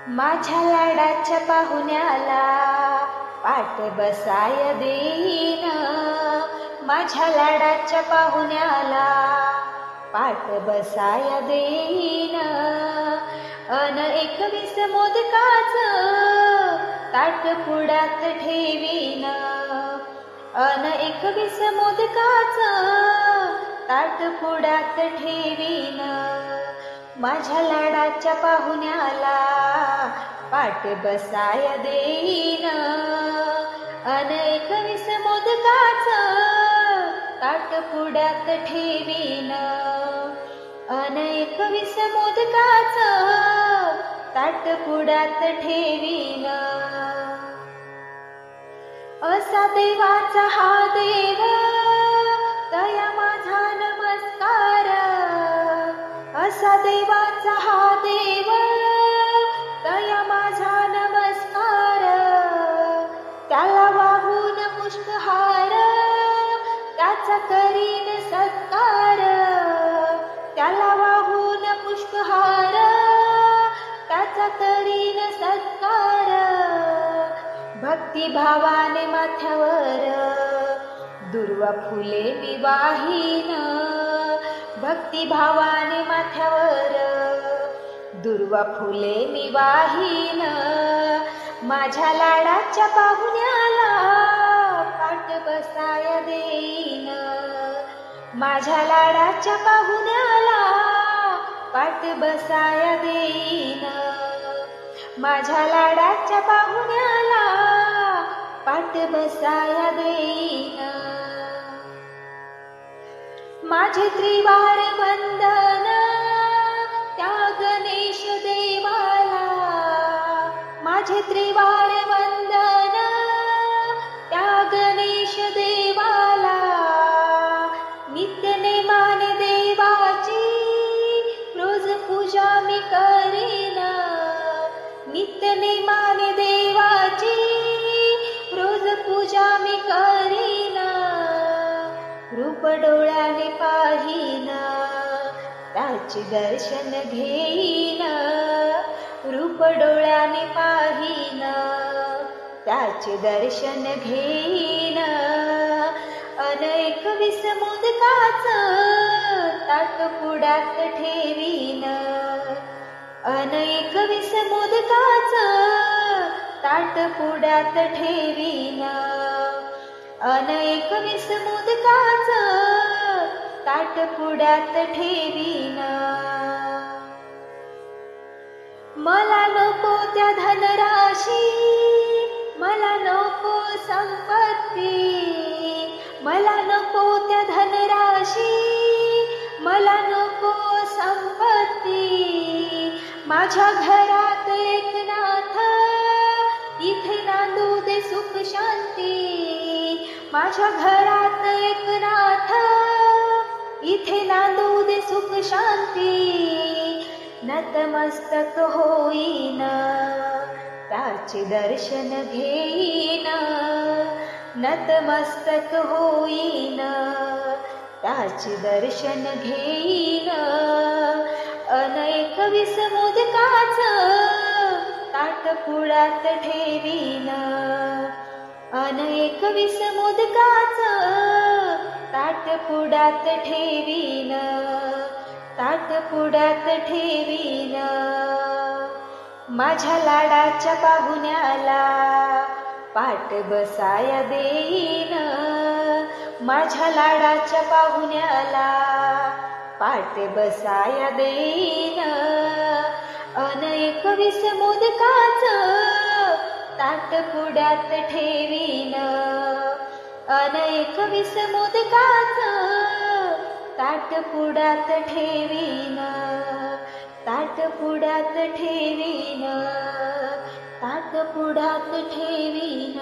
माझ्या लाडाच्या पाहुण्याला पाट बसाय देईन, माझ्या लाडाच्या पाहुण्याला पाट बसाय देईन. अन 21 मोदकाचं ताट पुढ्यात ठेवीन, अन 21 मोदकाचं ताट पुढ्यात ठेवीन. माझ्या लाडाच्या पाहुण्याला पाट बसाय देईन, अन 21 मोदकाचं ताट पुढ्यात ठेवीन, अन 21 मोदकाचं ताट पुढ्यात ठेवीन. असा देवाचा हा देव तया माझा नमस्कार, असा देवाचा हा देव तया माझा नमस्कार. त्याला वाहून पुष्पहार त्याचा करीन सत्कार, त्याला वाहून पुष्पहार त्याचा करीन सत्कार. भक्तिभावाने माथ्यावर दुर्वा फुले मी वाहीन, भक्तिभावाने माथ्यावर दुर्वा फुले मी वाहीन. माझ्या लाडाच्या पाहुण्याला पाट बसाय देईन, माझ्या लाडाच्या पाहुण्याला पाट बसाय देईन, माझ्या लाडाच्या पाहुण्याला पाट बसाय देईन. माझे त्रिवार वंदन त्या गणेश देवाला, माझे त्रिवार वंदन त्या गणेश देवाला. नित्य नेमाने देवाची रोज पूजा मी करीन, नित्य नेमाने देवाची रोज पूजा मी करीन. रूप डोळ्याने पाहीन त्याचे दर्शन घेईन, रूप डोळ्याने पाहीन त्याचे दर्शन घेईन. अन 21 मोदकाचं ताट पुढ्यात ठेवीन, अन 21 मोदकाचं ताट पुढ्यात ठेवीन, अन 21 मोदकाचं ताट पुढ्यात ठेवीन. मला नको त्या धनराशी, मला नको संपत्ती, मला नको त्या धनराशी, मला नको संपत्ती. माझ्या घरात एकनाथ इथे नांदू दे सुख शांती, माझ्या घरात एकनाथ इथे नांदू दे सुख शांती. नतमस्तक होईन त्याचे दर्शन घेईन, नतमस्तक होईन त्याचे दर्शन घेईन. अन 21 मोदकाचं ताट पुढ्यात ठेवीन, अन 21 मोदकाचं ताट पुढ्यात ठेवीन, ताट पुढ्यात ठेवीन. माझ्या लाडाच्या पाहुण्याला पाट बसाय देईन, माझ्या लाडाच्या पाहुण्याला पाट बसाय देईन. अन 21 मोदकाचं ताट पुढ्यात ठेवीन, अन 21 मोदकाचं ताट पुढ्यात ठेवीन, ताट पुढ्यात ठेवीन, ताट पुढ्यात ठेवीन.